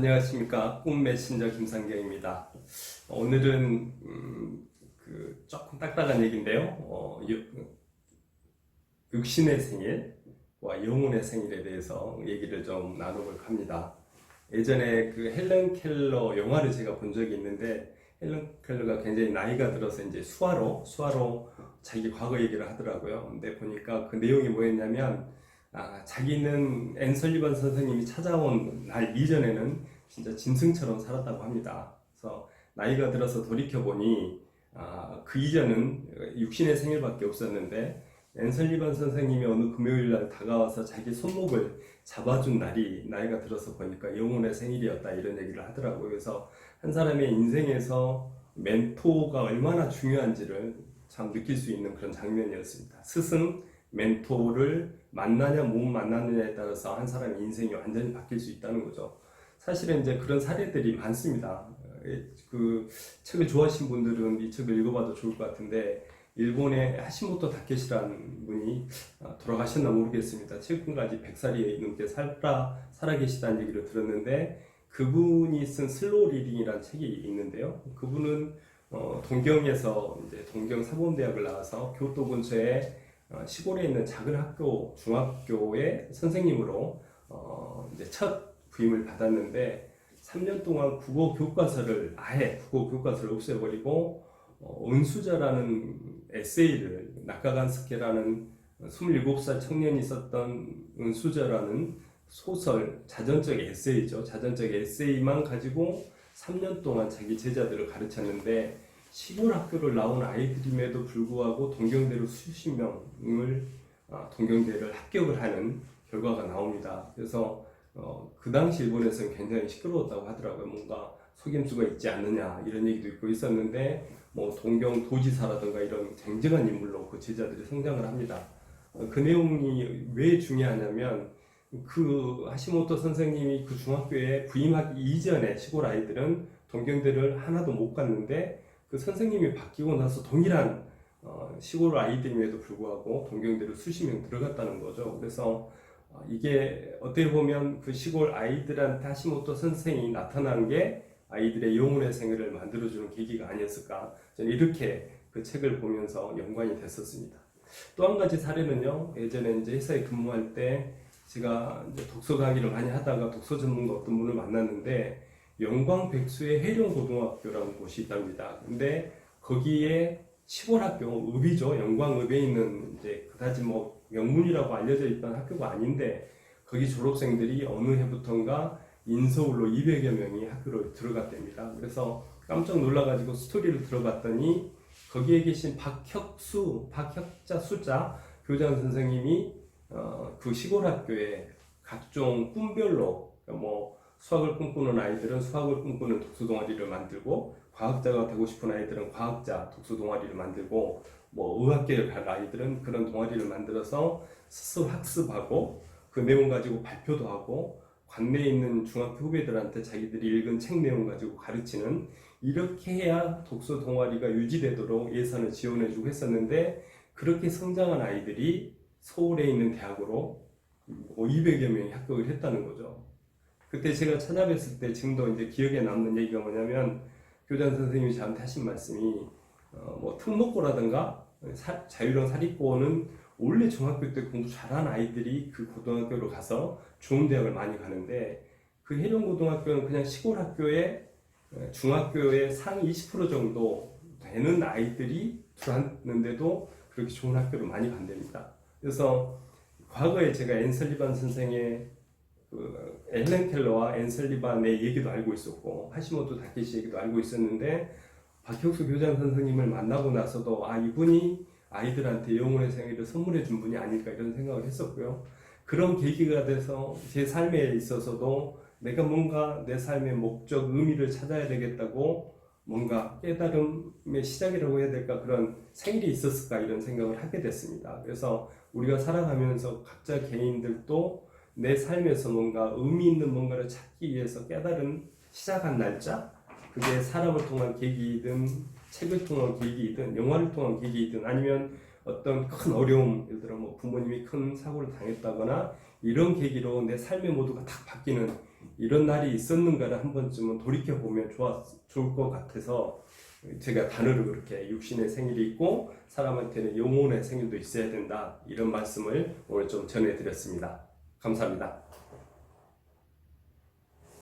안녕하십니까. 꿈 메신저 김상경입니다. 오늘은 조금 딱딱한 얘기인데요. 육신의 생일과 영혼의 생일에 대해서 얘기를 좀 나눠볼까 합니다. 예전에 그 헬런 켈러 영화를 제가 본 적이 있는데, 헬런 켈러가 굉장히 나이가 들어서 이제 수화로 자기 과거 얘기를 하더라고요. 근데 보니까 그 내용이 뭐였냐면, 자기는 앤 설리반 선생님이 찾아온 날 이전에는 진짜 짐승처럼 살았다고 합니다. 그래서 나이가 들어서 돌이켜보니 그 이전은 육신의 생일밖에 없었는데, 앤 설리반 선생님이 어느 금요일 날 다가와서 자기 손목을 잡아준 날이 나이가 들어서 보니까 영혼의 생일이었다, 이런 얘기를 하더라고요. 그래서 한 사람의 인생에서 멘토가 얼마나 중요한지를 참 느낄 수 있는 그런 장면이었습니다. 스승, 멘토를 만나냐 못 만나느냐에 따라서 한 사람의 인생이 완전히 바뀔 수 있다는 거죠. 사실은 이제 그런 사례들이 많습니다. 그 책을 좋아하시는 분들은 이 책을 읽어봐도 좋을 것 같은데, 일본의 하시모토 다케시라는 분이 돌아가셨나 모르겠습니다. 최근까지 100살이 넘게 살아 계시다는 얘기를 들었는데, 그분이 쓴 슬로우 리딩이라는 책이 있는데요. 그분은 동경에서 이제 동경 사범대학을 나와서 교토 근처에 시골에 있는 작은 학교, 중학교의 선생님으로 이제 첫 부임을 받았는데, 3년 동안 아예 국어 교과서를 없애버리고 은수저라는 에세이를, 낙가간스케라는 27살 청년이 썼던 은수저라는 소설, 자전적 에세이죠. 자전적 에세이만 가지고 3년 동안 자기 제자들을 가르쳤는데, 시골 학교를 나온 아이들임에도 불구하고 동경대로 수십 명을 동경대를 합격을 하는 결과가 나옵니다. 그래서 그 당시 일본에서는 굉장히 시끄러웠다고 하더라고요. 뭔가 속임수가 있지 않느냐, 이런 얘기도 있고 있었는데, 뭐 동경 도지사라든가 이런 쟁쟁한 인물로 그 제자들이 성장을 합니다. 그 내용이 왜 중요하냐면, 그 하시모토 선생님이 그 중학교에 부임하기 이전에 시골 아이들은 동경대를 하나도 못 갔는데, 그 선생님이 바뀌고 나서 동일한 시골 아이들임에도 불구하고 동경대를 수십 명 들어갔다는 거죠. 그래서 이게 어떻게 보면 그 시골 아이들한테 하시모토 선생이 나타난 게 아이들의 영혼의 생애를 만들어주는 계기가 아니었을까, 저는 이렇게 그 책을 보면서 연관이 됐었습니다. 또 한 가지 사례는요, 예전에 이제 회사에 근무할 때 제가 이제 독서 강의를 많이 하다가 독서 전문가 어떤 분을 만났는데, 영광백수의 해령고등학교라는 곳이 있답니다. 근데 거기에 시골 학교, 읍이죠. 영광읍에 있는 이제 그다지 뭐 명문이라고 알려져 있던 학교가 아닌데, 거기 졸업생들이 어느 해부턴가 인서울로 200여 명이 학교로 들어갔답니다. 그래서 깜짝 놀라가지고 스토리를 들어봤더니, 거기에 계신 박혁자 수자 교장 선생님이 그 시골 학교에 각종 꿈별로, 뭐 수학을 꿈꾸는 아이들은 수학을 꿈꾸는 독서 동아리를 만들고, 과학자가 되고 싶은 아이들은 과학자 독서 동아리를 만들고, 뭐 의학계를 갈 아이들은 그런 동아리를 만들어서 스스로 학습하고, 그 내용 가지고 발표도 하고, 관내에 있는 중학교 후배들한테 자기들이 읽은 책 내용 가지고 가르치는, 이렇게 해야 독서 동아리가 유지되도록 예산을 지원해주고 했었는데, 그렇게 성장한 아이들이 서울에 있는 대학으로 200여 명이 합격을 했다는 거죠. 그때 제가 찾아뵀을 때 지금도 이제 기억에 남는 얘기가 뭐냐면, 교장 선생님이 저한테 하신 말씀이, 뭐 특목고라든가 자유형 사립고는 원래 중학교 때 공부 잘한 아이들이 그 고등학교로 가서 좋은 대학을 많이 가는데, 그 해령고등학교는 그냥 시골 학교에 중학교의 상위 20% 정도 되는 아이들이 들어왔는데도 그렇게 좋은 학교를 많이 간답니다. 그래서 과거에 제가 앤 설리반 선생의 헬렌 켈러와 앤 설리반의 얘기도 알고 있었고, 하시모토 다케시 얘기도 알고 있었는데, 박혁수 교장 선생님을 만나고 나서도 이분이 아이들한테 영혼의 생애를 선물해 준 분이 아닐까, 이런 생각을 했었고요. 그런 계기가 돼서 제 삶에 있어서도 내가 뭔가 내 삶의 목적, 의미를 찾아야 되겠다고, 뭔가 깨달음의 시작이라고 해야 될까, 그런 생일이 있었을까, 이런 생각을 하게 됐습니다. 그래서 우리가 살아가면서 각자 개인들도 내 삶에서 뭔가 의미 있는 뭔가를 찾기 위해서 깨달은 시작한 날짜, 그게 사람을 통한 계기이든 책을 통한 계기이든 영화를 통한 계기이든 아니면 어떤 큰 어려움, 예를 들어 뭐 부모님이 큰 사고를 당했다거나 이런 계기로 내 삶의 모두가 딱 바뀌는 이런 날이 있었는가를 한 번쯤은 돌이켜 보면 좋을 것 같아서 제가 단어를 그렇게 육신의 생일이 있고 사람한테는 영혼의 생일도 있어야 된다 이런 말씀을 오늘 좀 전해드렸습니다. 감사합니다.